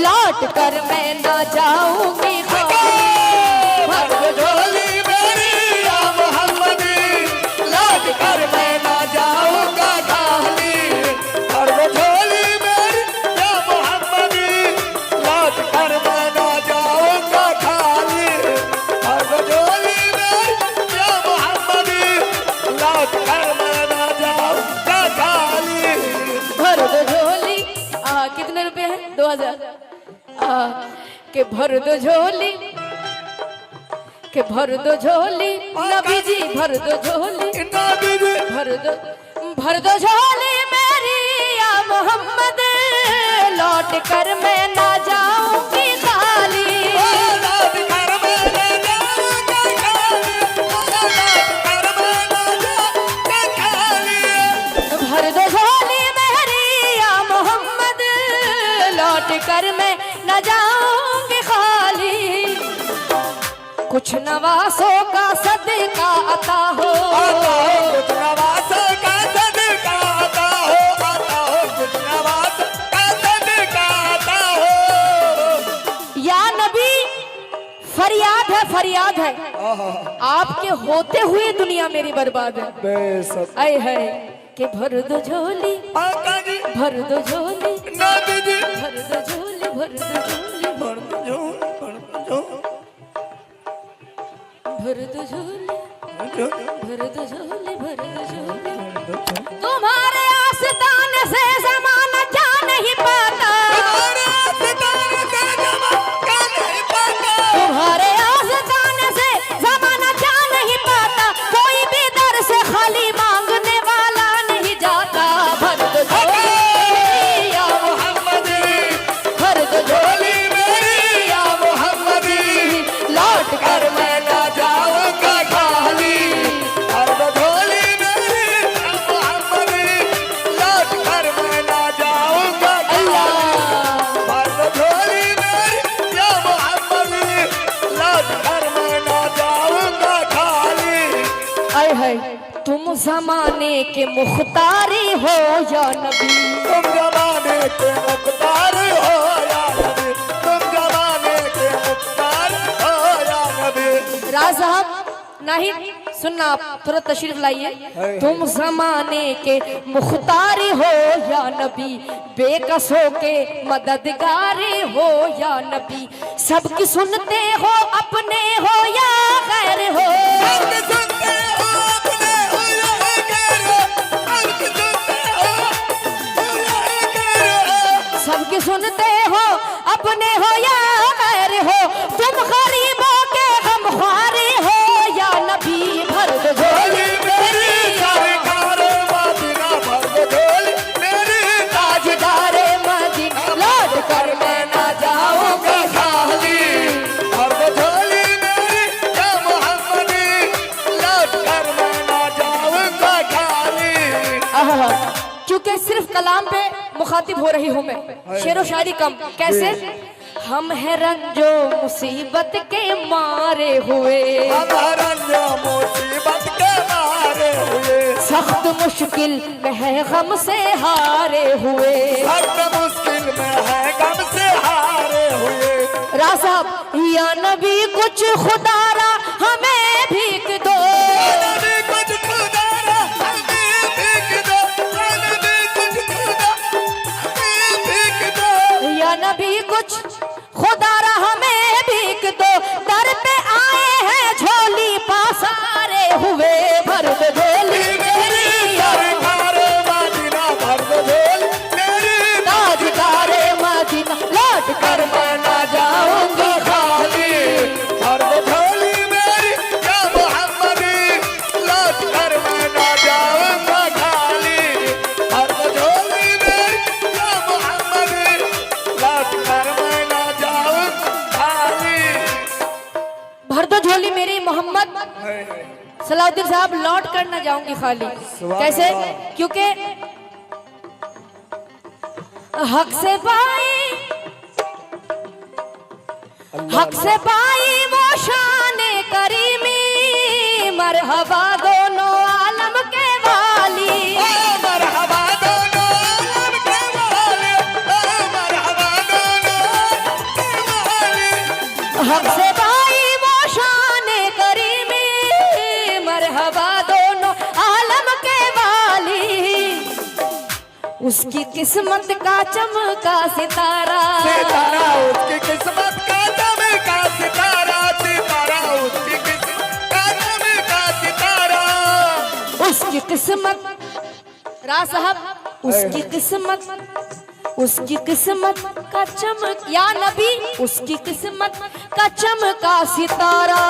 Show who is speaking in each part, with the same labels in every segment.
Speaker 1: लौट कर मैं ना जाऊंगी भर दो झोली मेरी या मोहम्मदी, लौट कर मैं ना जाऊंगा खाली।
Speaker 2: भर दो झोली मेरी या मोहम्मदी, लौट कर मैं ना जाऊंगा खाली। भर दो झोली मेरी या मोहम्मदी, लौट कर मैं ना जाऊंगा खाली।
Speaker 1: भर दो झोली कितने रुपए हैं? 2000 के भर दो झोली, के भर दो झोली नबी जी, भर दो झोली
Speaker 2: नबी जी,
Speaker 1: भर दो झोली मेरी या मोहम्मद, लौट कर मैं ना जाऊंगी खाली।
Speaker 2: लौट कर मैं ना जाऊंगा खाली, लौट कर मैं ना जाऊंगा खाली।
Speaker 1: भर दो झोली मेरी या मोहम्मद, लौट कर मैं न जाऊंगी खाली। कुछ नवासों का सदका अता हो,
Speaker 2: कुछ नवासों का सदका आता हो, आता हो, कुछ नवासों का सदका आता हो।
Speaker 1: या नबी फरियाद है, फरियाद है, आपके होते हुए दुनिया मेरी बर्बाद है।
Speaker 2: बेशक
Speaker 1: आए है कि भर दो झोली,
Speaker 2: आका जी,
Speaker 1: भर दो झोली
Speaker 2: नबी जी,
Speaker 1: भर दो झोली, भर दो झोली,
Speaker 2: भर दो झोली, भर दो झोली,
Speaker 1: भर दो झोली,
Speaker 2: भर दो
Speaker 1: भर दो झोली, भर दो झोली।
Speaker 2: झोली।
Speaker 1: तुम्हारे आस्ताने से ज़माना जा नहीं पाता,
Speaker 2: तुम्हारे आस्ताने से ज़माना नहीं पाता,
Speaker 1: तुम्हारे आस्ताने से ज़माना जा नहीं पाता, कोई भी दर से खाली मांगने वाला नहीं जाता। भर दो झोली या
Speaker 2: मोहम्मदी,
Speaker 1: भर दो झोली
Speaker 2: मेरी या मोहम्मदी,
Speaker 1: लौट कर
Speaker 2: मैं ना जाऊंगा खाली। भर दो झोली मेरी या मोहम्मदी, लौट कर मैं ना जाऊंगा खाली। भर दो झोली मेरी या मोहम्मदी, लौट कर मैं ना जाऊंगा खाली।
Speaker 1: आए है तुम जमाने के मुख्तारी हो या नबी,
Speaker 2: तुम जमाने के मुख्तार हो या नबी, तुम जमाने के मुख्तार हो या नबी।
Speaker 1: राज साहब नहीं सुनना, आप थोड़ा तशरीफ लाइए। तुम जमाने के मुख्तारी हो या नबी, बेकसों के मददगारी हो या नबी, सबकी सुनते हो अपने हो या गैर हो,
Speaker 2: सबके सुनते हो अपने हो या गैर हो, सबके सुनते हो या गैर हो।
Speaker 1: सबकी सुनते हो अपने हो या गैर हो, तुम गरीबों के गमख्वारी हो या नबी। भर दो झोली मेरी
Speaker 2: सरकारे मदीना, भर दो झोली मेरी
Speaker 1: ताजदारे मदीना, लौट कर मैं ना जाऊंगा खाली।
Speaker 2: भर दो झोली मेरी या मोहम्मदी, लौट कर मैं ना जाऊंगा खाली।
Speaker 1: क्योंकि सिर्फ कलाम पे मुखातिब हो रही हूँ मैं, शेरो शायरी कम। कैसे? हम हैं रंजो मुसीबत के मारे हुए,
Speaker 2: हमारा जो मुसीबत के मारे हुए,
Speaker 1: सख्त मुश्किल में है गम से हारे हुए।
Speaker 2: सख्त मुश्किल में है गम से हारे हुए।
Speaker 1: राज साहब या नबी कुछ खुदारा हमें भीख दो,
Speaker 2: नबी कुछ खुदारा हमें भीख दो, नबी कुछ खुदा हमें भीख दो।
Speaker 1: या नबी कुछ खुदारा हमें भीख दो, दर पे आए हैं झोली पासारे हुए। भर दो झोली मेरी या
Speaker 2: सरकारे मदीना, भर दो झोली मेरी
Speaker 1: ताजदारे मदीना, लौट कर मैं ना जाऊंगी खाली।
Speaker 2: भर दो झोली मेरी या मोहम्मदी, लौट कर मैं ना जाऊंगा खाली। भर दो झोली मेरी या मोहम्मदी, लौट कर मैं ना जाऊंगा खाली।
Speaker 1: भर दो झोली मेरी मोहम्मद, सलाउद्दीन साहब लौट कर ना जाऊंगी खाली। कैसे? क्योंकि हक से पाई, हक से पाई वो शान करीमी, मरहबा दोनों आलम के वाली।
Speaker 2: मरहबा दोनों आलम के वाले, मरहबा दोनों
Speaker 1: हक से भाई वो शान करीमी, मरहबा दोनों आलम के वाली। उसकी किस्मत का चमका सितारा,
Speaker 2: सितारा उसकी किस्मत का चमका सितारा, सितारा उसकी किस्मत का चमका सितारा।
Speaker 1: उसकी किस्मत राज साहब, उसकी किस्मत का चमक, या नबी उसकी किस्मत का चमका सितारा,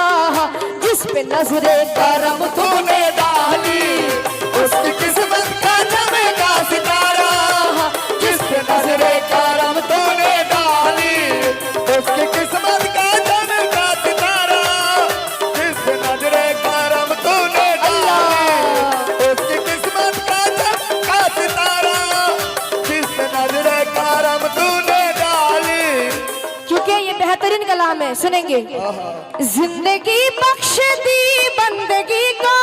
Speaker 1: जिस पे नजरे करम तूने डाली।
Speaker 2: उसकी किस्मत का चमका सितारा, जिस पे नजरे करम तूने डाली। उसकी किस्मत का चमका सितारा, जिस पे नजरे करम तूने डाली। उसकी किस्मत का चमका सितारा, जिस पे नजरे करम तूने डाली।
Speaker 1: क्योंकि ये बेहतरीन कलाम है, सुनेंगे। जिंदगी बख्श दी बंदगी को,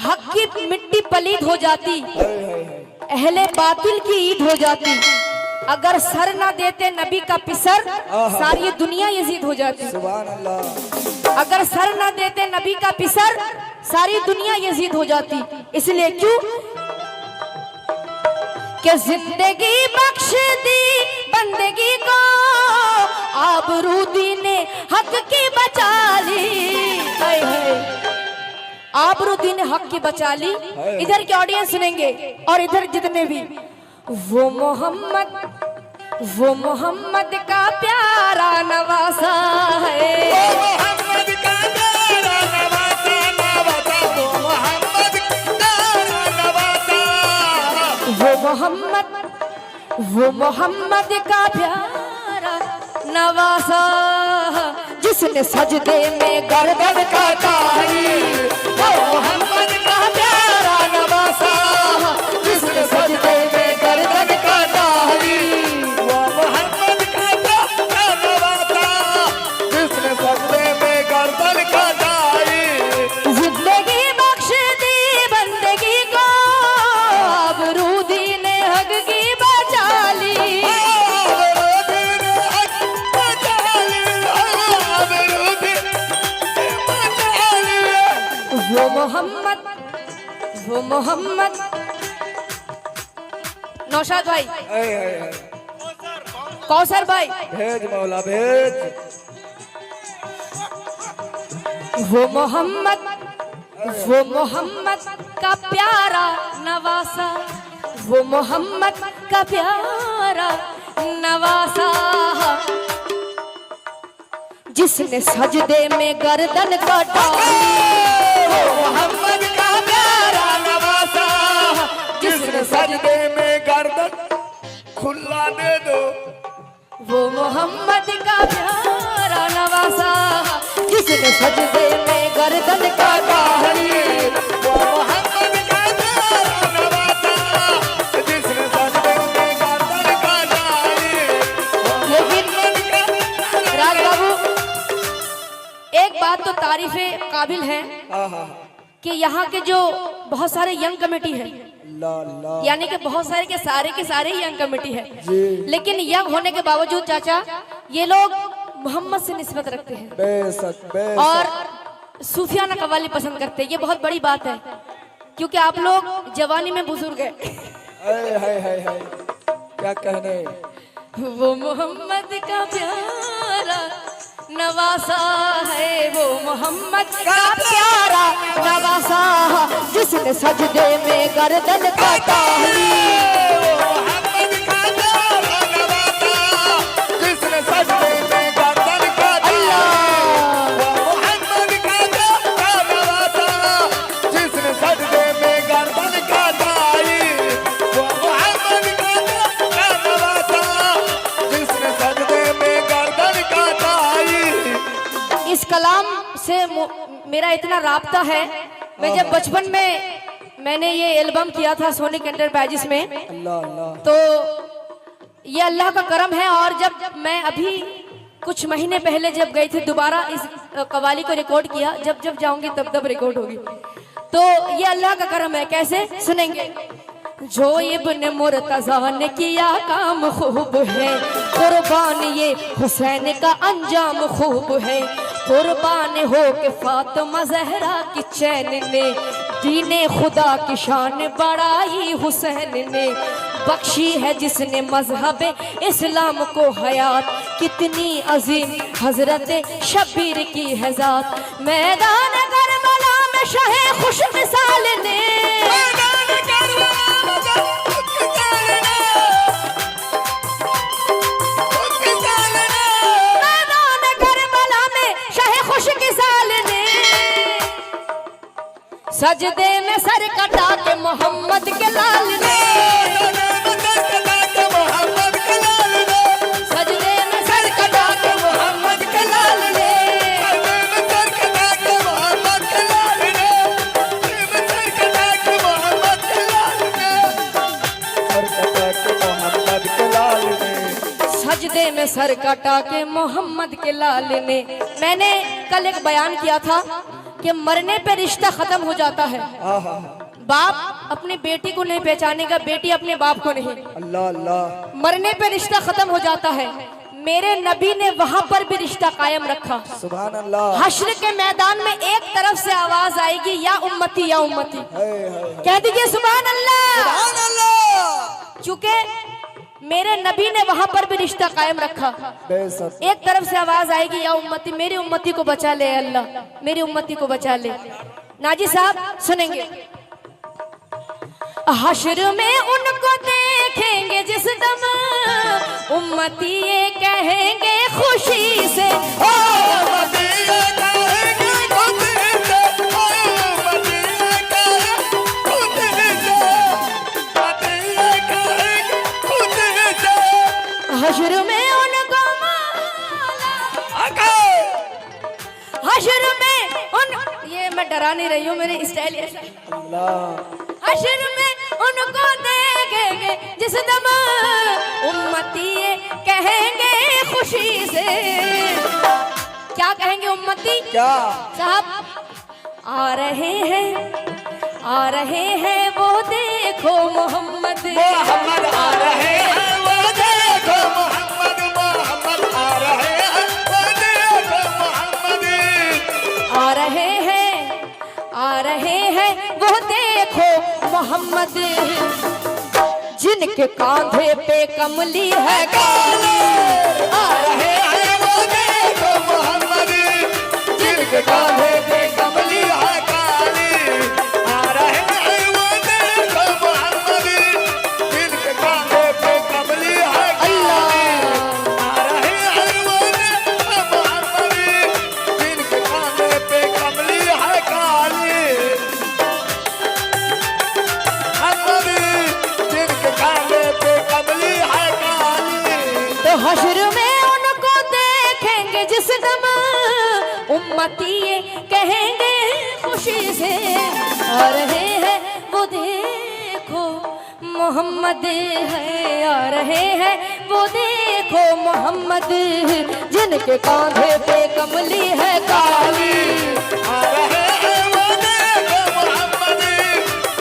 Speaker 1: हक की मिट्टी पलीद हो जाती, अहले बातिल की ईद हो जाती। अगर सर ना देते नबी का पिसर, सारी दुनिया यजीद हो जाती।
Speaker 2: सुभान अल्लाह।
Speaker 1: अगर सर ना देते नबी का पिसर, सारी दुनिया यजीद हो जाती। इसलिए क्यों कि जिंदगी बख्श दी बंदगी को, आबरूदी ने हक की बचा ली। आबरूदी ने हक की बचा ली। इधर के ऑडियंस सुनेंगे और इधर जितने भी, वो मोहम्मद का प्यारा नवासा है।
Speaker 2: मोहम्मद का प्यारा नवासा, नवासा वो मोहम्मद का नवासा।
Speaker 1: वो मोहम्मद का प्यारा नवासा, जिसने सजदे में गर्दन कटाई। वो मोहम्मद का प्यारा नवासा, जिसने सजदे में गर्दन कटाई।
Speaker 2: वो मोहम्मद का प्यारा नवासा, जिसने सजदे में गर्दन कटाई।
Speaker 1: जिंदगी बख्श दी बंदगी को, आबरूदी ने हक की बचा ली। वो मोहम्मद नौशाद भाई, कौसर भाई,
Speaker 2: भेज मौला भेज।
Speaker 1: वो मोहम्मद का प्यारा नवासा, वो मोहम्मद का प्यारा नवासा, जिसने सजदे में गर्दन कटाई।
Speaker 2: मोहम्मद का प्यारा नवासा, जिसने सजदे में गर्दन खुला दे दो।
Speaker 1: वो मोहम्मद का प्यारा नवासा, जिसने सजदे में गर्दन कटाई।
Speaker 2: वो मोहम्मद का प्यारा नवासा, जिसने सजदे में गर्दन कटाई।
Speaker 1: लेकिन राज बाबू, एक बात तो तारीफे काबिल है कि यहाँ के जो बहुत सारे यंग कमेटी है, यानी कि बहुत सारे के सारे ही यंग कमेटी है, लेकिन यंग होने के बावजूद चाचा ये लोग मोहम्मद से निस्बत रखते हैं।
Speaker 2: बेशक बेशक।
Speaker 1: और सूफियाना कव्वाली पसंद करते हैं। ये बहुत बड़ी बात है, क्योंकि आप लोग जवानी में बुजुर्ग हैं।
Speaker 2: है क्या कहने।
Speaker 1: वो मोहम्मद का प्यारा नवासा है, वो मोहम्मद का प्यारा नवासा, जिसने सजदे में गर्दन कटाई।
Speaker 2: मोहम्मद का प्यारा नवासा, जिसने सजदे में गर्दन कटाई। मोहम्मद का प्यारा नवासा, जिसने सजदे में गर्दन कटाई। मोहम्मद का प्यारा नवासा, जिसने सजदे में गर्दन कटाई।
Speaker 1: इस कलाम से मेरा इतना राब्ता है। मैं जब बचपन में मैंने ये एल्बम किया था सोनिक एंटरप्राइजेस में,
Speaker 2: अल्लाह अल्लाह।
Speaker 1: तो ये अल्लाह का करम है। और जब मैं अभी कुछ महीने पहले जब गई थी दोबारा इस कव्वाली को रिकॉर्ड किया, जब जाऊंगी तब रिकॉर्ड होगी। तो ये अल्लाह का करम है। कैसे सुनेंगे। जो इब्न मुर्तजा ने किया काम खूब है, कुर्बान ये हुसैन का अंजाम खूब है। कुर्बान हो के फातिमा जहरा की चैन ने, दीने खुदा की शान बढ़ाई हुसैन ने। बख्शी है जिसने मजहब इस्लाम को हयात, कितनी अजीम हजरत शबीर की है जात। मैदान करबला में शाहे खुश मिसाल ने, सजदे में सर कटा के मोहम्मद के लाल ने, सजदे में सर कटा के मोहम्मद के लाल ने, सजदे में सर कटा के मोहम्मद के लाल ने। मैंने कल एक बयान किया था कि मरने पे रिश्ता खत्म हो जाता है। बाप अपनी बेटी को नहीं पहचानेगा, बेटी अपने बाप को नहीं।
Speaker 2: अल्लाह अल्लाह।
Speaker 1: मरने पे रिश्ता खत्म हो जाता है। मेरे नबी ने वहां पर भी रिश्ता कायम रखा।
Speaker 2: सुभान अल्लाह।
Speaker 1: हश्र के मैदान में एक तरफ से आवाज आएगी, या उम्मती या उम्मती, कह दीजिए सुभान अल्लाह।
Speaker 2: सुभान अल्लाह।
Speaker 1: चूंकि मेरे नबी ने वहां पर भी रिश्ता कायम रखा। एक तरफ से आवाज आएगी, या उम्मती, मेरी उम्मती को बचा ले अल्लाह, मेरी उम्मती को बचा ले। नाजी साहब सुनेंगे, हश्र में उनको देखेंगे जिस दम, उम्मती ये कहेंगे खुशी से, हश्र में उनको हश्र में उन, ये मैं डरा नहीं रही हूँ, मेरी स्टाइल ऐसा। हश्र में उनको देखेंगे जिस दम, उम्मती ये कहेंगे खुशी से। क्या कहेंगे उम्मती?
Speaker 2: क्या
Speaker 1: साहब, आ रहे हैं वो देखो मोहम्मद,
Speaker 2: मोहम्मद आ रहे हैं वो देखो मोहम्मद, मोहम्मद आ रहे हैं वो देखो मोहम्मद,
Speaker 1: आ रहे हैं वो देखो मोहम्मद, जिनके कांधे पे कमली है काली।
Speaker 2: आ रहे हैं वो देखो मोहम्मद, जिनके कांधे पे कमली है काली। आ रहे हैं वो देखो मोहम्मद, जिनके कांधे पे कमली है काली। आ रहे हैं वो देखो मोहम्मद, जिनके कांधे पे कमली है काली। जिनके कांधे पे कमली है काली।
Speaker 1: तो हश्र में उनको देखेंगे जिस दम, उम्मती ये कहेंगे खुशी से, आ रहे हैं वो देखो मोहम्मद है, आ रहे हैं वो देखो मोहम्मद, जिनके कांधे पे कमली है काली।
Speaker 2: आ रहे हैं वो देखो मोहम्मद,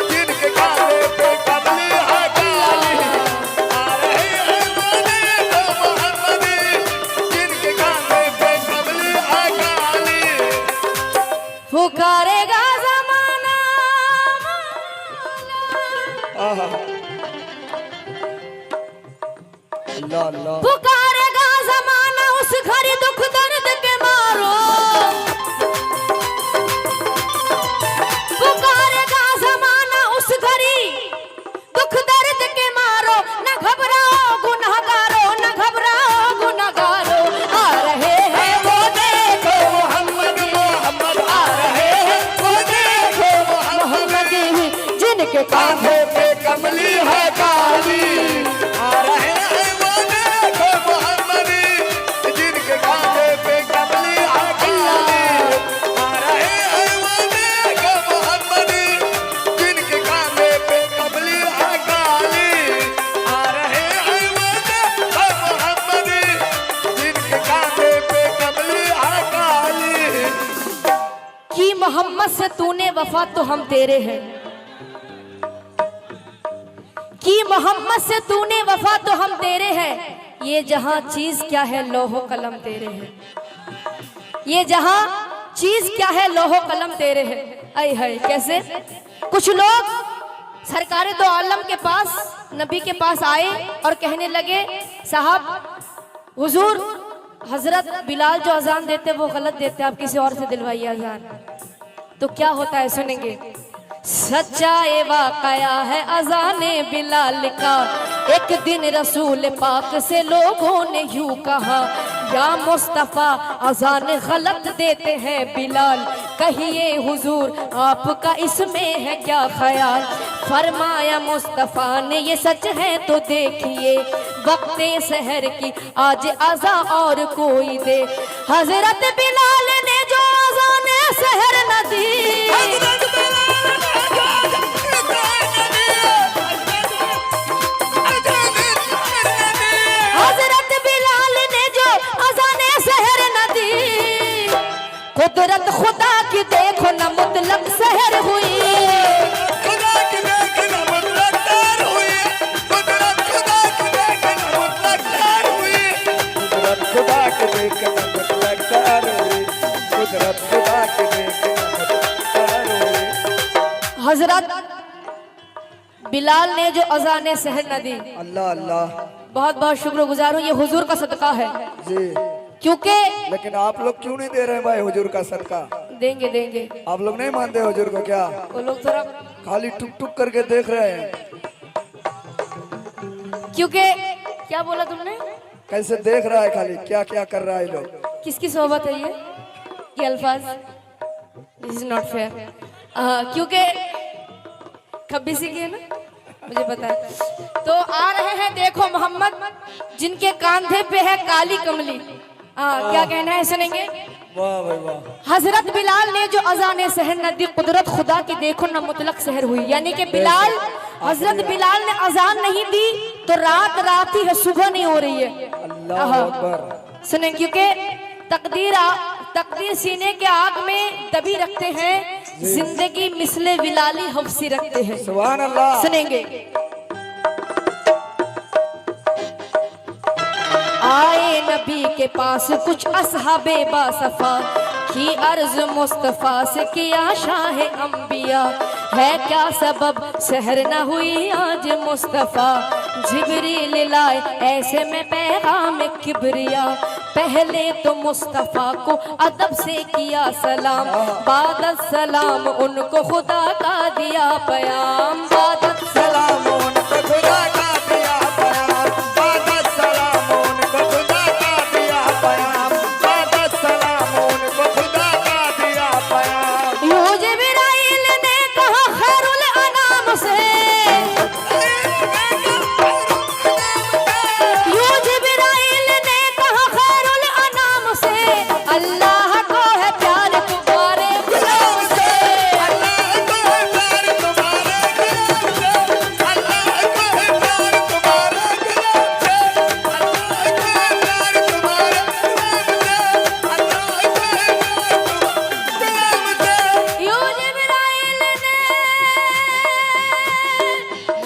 Speaker 2: जिनके कांधे पे कमली है काली। आ रहे हैं वो देखो मोहम्मद, जिनके कांधे पे कमली है काली।
Speaker 1: पुकारेगा ज़माना,
Speaker 2: अल्लाह अल्लाह।
Speaker 1: पुकारेगा ज़माना उस घड़ी दुख दर्द के मारो, पुकारेगा ज़माना उस घड़ी दुख दर्द के मारो। न घबराओ गुनहगारो, न घबराओ गुनहगारो, आ रहे हैं
Speaker 2: वो देखो मोहम्मद, मोहम्मद आ रहे हैं वो देखो मोहम्मद,
Speaker 1: जिनके
Speaker 2: कांधे पे कमली है काली। आ रहे हैं वो देखो मोहम्मद, जिनके कांधे पे कमली है काली। आ रहे हैं वो देखो मोहम्मद, जिनके कांधे पे कमली है काली। आ रहे हैं वो देखो मोहम्मद, जिनके कांधे पे कमली है काली।
Speaker 1: कि मोहम्मद से तूने वफा तो हम तेरे हैं, कि मोहम्मद से तूने वफा तो हम तेरे हैं, ये जहां चीज क्या है लोहो कलम तेरे हैं, ये जहां चीज क्या है लोहो कलम तेरे हैं। ऐ है कैसे कुछ लोग सरकारे दो आलम के पास नबी के पास आए और कहने लगे साहब हुजूर हजरत बिलाल जो अजान देते वो गलत देते, आप किसी और से दिलवाइए अजान। तो क्या होता है सुनेंगे। सच्चा ये वाकया है अजाने बिलाल का, एक दिन रसूल पाक से लोगों ने यूं कहा या मुस्तफ़ा अजान गलत देते हैं बिलाल, कहिए हुजूर आपका इसमें है क्या ख्याल। फरमाया मुस्तफ़ा ने ये सच है तो देखिए, वक्ते सहर की आज अज़ा और कोई दे। हजरत बिलाल ने जो अज़ान सहर न दी, हजरत बिलाल ने जो अज़ान सहर न दी, कुदरत खुदा की देखो न मुतलक सहर हुई। हजरत बिलाल ने जो अज़ान सहर न दी,
Speaker 2: अल्लाह अल्लाह,
Speaker 1: बहुत बहुत शुक्रगुजार हूँ, ये हुजूर का सदका है।
Speaker 2: जी
Speaker 1: क्योंकि
Speaker 2: लेकिन आप लोग क्यों नहीं दे रहे हैं भाई हुजूर का सदका?
Speaker 1: देंगे देंगे,
Speaker 2: आप लोग नहीं मानते हुजूर को क्या?
Speaker 1: वो लोग थोड़ा
Speaker 2: खाली टुक टुक करके देख रहे हैं।
Speaker 1: क्योंकि क्या बोला तुमने,
Speaker 2: कैसे देख रहा है खाली, क्या क्या कर रहा है ये लोग।
Speaker 1: किसकी सोहबत है ये अल्फाज, दिस इज नॉट फेयर। क्योंकि खब्बीसी की है ना, मुझे पता है। तो आ रहे हैं देखो मोहम्मद जिनके कांधे पे है काली कमली। क्या कहना है सुनेंगे।
Speaker 2: वाह भाई वाह।
Speaker 1: हजरत बिलाल ने जो अज़ान सहर न दी, कुदरत खुदा की देखो न मुतलक सहर हुई। यानी कि बिलाल, हजरत बिलाल ने अजान नहीं दी तो रात रात ही है, सुबह नहीं हो रही है।
Speaker 2: अल्लाह अकबर।
Speaker 1: सुने, क्योंकि तकदीर सीने के आग में दबी रखते हैं, जिंदगी मिसले विलाली हफ्सी रखते हैं।
Speaker 2: सुभान अल्लाह।
Speaker 1: सुनेंगे। आए नबी के पास कुछ असहाबे बासफा, की अर्ज मुस्तफा से किया शाह अंबिया, है क्या सबब सहर न हुई आज मुस्तफा। जिब्रील लाए ऐसे में पैगाम किबरिया, पहले तो मुस्तफा को अदब से किया सलाम, बाद सलाम उनको खुदा का दिया पयाम, बाद
Speaker 2: सलाम उनको खुदा का दिया पयाम, बाद सलाम उनको खुदा का दिया पयाम, बाद सलाम उनको खुदा का दिया पयाम।
Speaker 1: यूं जिब्राइल ने कहा खैरुल अनाम से, यूं जिब्राइल ने कहा खैरुल अनाम से, अल्लाह को है प्यार तुम्हारे गुलाम से,
Speaker 2: अल्लाह को है प्यार तुम्हारे गुलाम से, अल्लाह को है प्यार तुम्हारे गुलाम से, अल्लाह को है प्यार तुम्हारे गुलाम से, अल्लाह को है प्यार गुलाम से।
Speaker 1: यूं जिब्राइल ने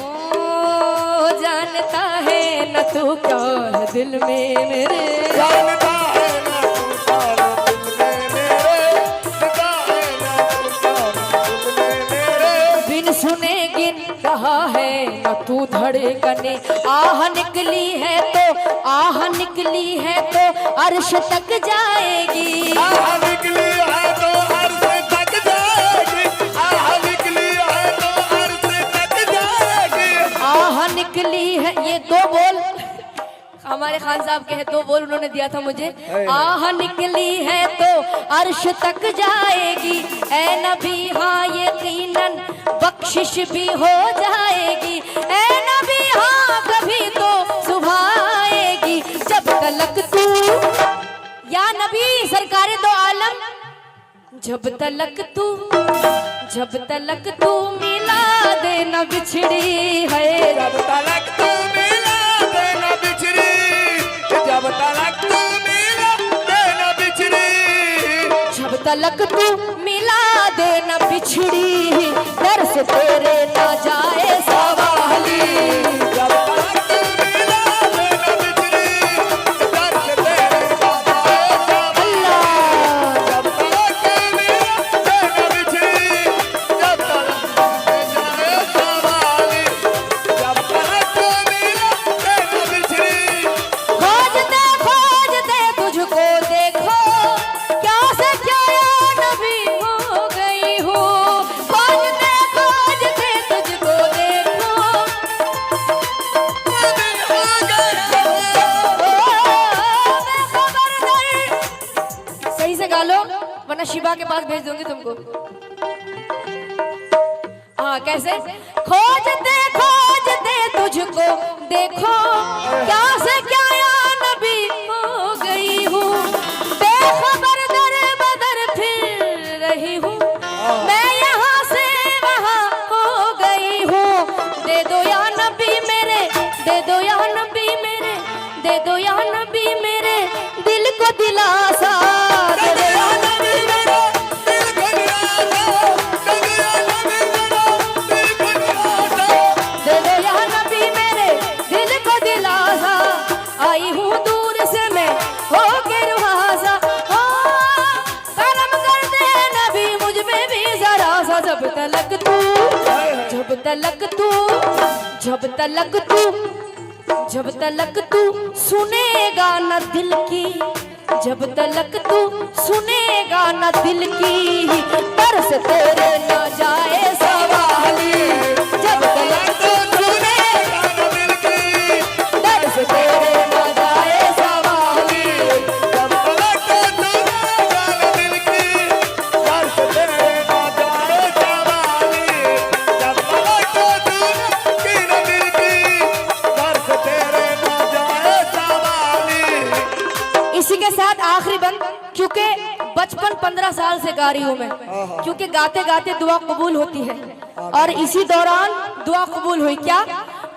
Speaker 1: ओ जानता है न तू क्या है दिल में मेरे,
Speaker 2: जानता है ना तू सारा दिल में मेरे, जानता है ना तू सारा दिल में मेरे।
Speaker 1: बिन सुने गिन रहा है न तू धड़कने, आह निकली है तो, आह निकली है तो अर्श तक जाएगी,
Speaker 2: आह निकली है तो अर्श तक जाएगी, आह निकली है तो अर्श तक जाएगी।
Speaker 1: आह निकली है, ये दो बोल हमारे खान साहब के हैं, दो बोल उन्होंने दिया था मुझे। आह निकली है तो अर्श तक जाएगी, ए नबी हाँ यकीनन बख्शिश भी हो जाएगी, ए नबी हाँ कभी तो सुबह आएगी, जब तलक तू या नबी सरकारे दो आलम, जब तलक तू मिला दे न बिछड़ी है,
Speaker 2: जब तलक तू मिला दे न बिछड़ी, जब तलक तू मिला दे न बिछड़ी,
Speaker 1: जब तलक तू मिला दे न बिछड़ी, दर से तेरे ना जाए सवाली। वरना शिवा के पास भेज दूंगी तुमको। हाँ कैसे? खोजते खोजते तुझको देखो, क्या से क्या या नबी हो गई हूँ, बेखबर दर बदर फिर रही हूँ, मैं यहाँ से वहाँ हो गई हूँ। दे दो या नबी मेरे, दे दो या नबी मेरे, दे दो या नबी मेरे दिल को दिलासा, दे दो या नबी मेरे दिल को दिलासा, दे दो या नबी मेरे दिल को दिलासा, दे दो या नबी मेरे दिल को दिलासा। आई हूँ दूर से मैं हो के रुहासा, हो करम कर दे नबी मुझ में भी जरा सा। जब तलक तू, जब तलक तू, जब तलक तू, जब तलक तू सुनेगा न दिल की, जब तलक तू सुनेगा न दिल की, तरस तेरे न जाए सवाली। जब तलक तू सुनेगा न दिल की, तरस तेरे न जाए सवाली।
Speaker 2: जब तलक तू सुनेगा न दिल की, तरस तेरे न जाए सवाली। जब तलक तू सुनेगा न दिल की, तरस तेरे न जाए सवाली।
Speaker 1: इसी के साथ आखिरी बंद, क्योंकि बचपन 15 साल से गा रही हूँ मैं, क्योंकि गाते गाते दुआ कबूल होती है, और इसी दौरान दुआ कबूल हुई। क्या?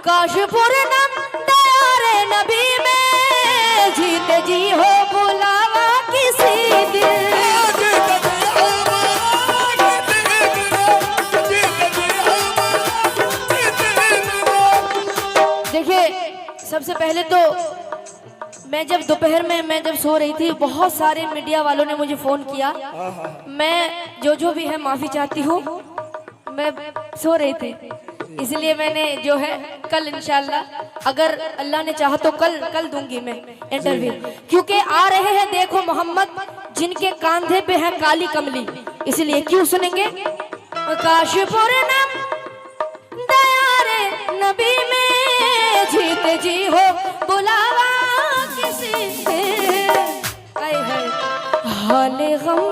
Speaker 1: काश पूरनम तारे नबी में जीते जी हो बुलावा किसी दिन। देखिए सबसे पहले तो मैं जब दोपहर में मैं जब सो रही थी, बहुत सारे मीडिया वालों ने मुझे फोन किया। मैं जो भी है माफी चाहती हूँ, मैं सो रही थी, इसलिए मैंने जो है कल इंशाल्लाह, अगर अल्लाह ने चाहा तो कल दूंगी मैं इंटरव्यू, क्योंकि आ रहे हैं देखो मोहम्मद जिनके कांधे पे है काली कमली, इसलिए क्यों सुनेंगे? काश पूरनम दयारे नबी में जीते जी हो बुलावा किसी से। आए हाय हाले गम,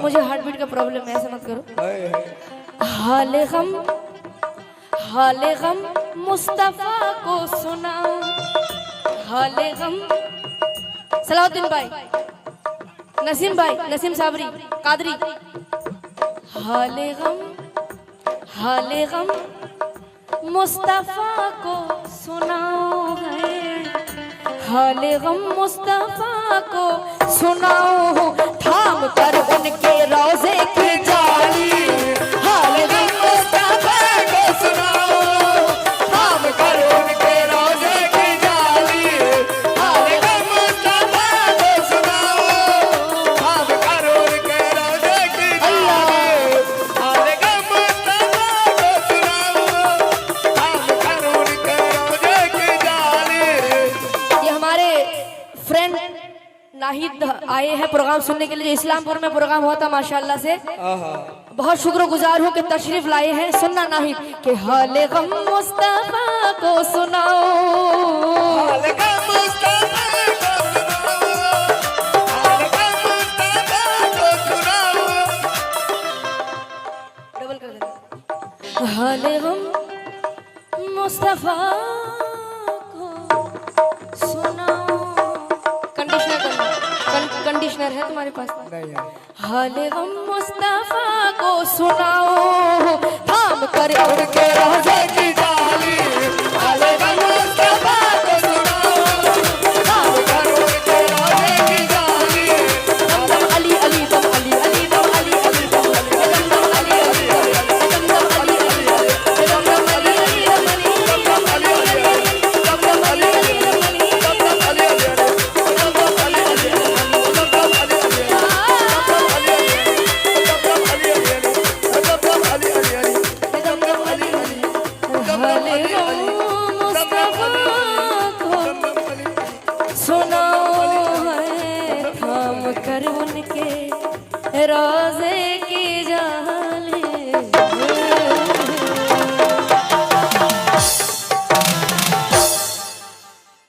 Speaker 1: मुझे हार्ट बीट का प्रॉब्लम है, ऐसा मत करो। हाले गम, हाले गम मुस्तफा को सुनाओ, हाले गम। सलाउद्दीन भाई, नसीम भाई, नसीम साबरी, कादरी। हाले गम, हाले गम मुस्तफा को सुनाओ है, हाले गम मुस्तफा को सुनाओ, थाम कर उनके रोजे की जाली। हाले गम मुस्तफा को सुनाओ, थाम कर उनके रोजे की जाली। हाले गम मुस्तफा को सुनाओ,
Speaker 2: थाम कर उनके रोजे की जाली। हाले गम मुस्तफा को सुनाओ, थाम कर उनके रोजे की जाली।
Speaker 1: ये हमारे फ्रेंड नाहिद आए हैं प्रोग्राम सुनने के लिए, इस्लामपुर में प्रोग्राम हुआ था माशाल्लाह से। बहुत शुक्रगुजार हूँ कि तशरीफ लाए हैं। सुनना नाहिद के हाले गम मुस्तफा को सुनाओ,
Speaker 2: हाले गम मुस्तफा को सुनाओ, हाले गम मुस्तफा को सुनाओ।
Speaker 1: डबल कर देना। हाले गम मुस्तफा को सुनाओ, कंडीशनर करना, कंडीशनर है तुम्हारे पास?
Speaker 2: नहीं है।
Speaker 1: हाले गम मुस्तफा को सुनाओ, थाम कर उनके रोजे की जाली। हाले गम मुस्तफा को सुनाओ, थाम कर उनके रोजे की जाली। दम दम अली अली, दम अली अली, दम अली अली, दम अली, दम दम अली अली, दम दम अली अली, दम दम अली अली, दम अली अली, दम अली अली, दम दम अली अली, दम अली, दम दम अली अली, दम दम अली अली, दम दम अली अली। सुनाओ है थाम कर उनके रोजे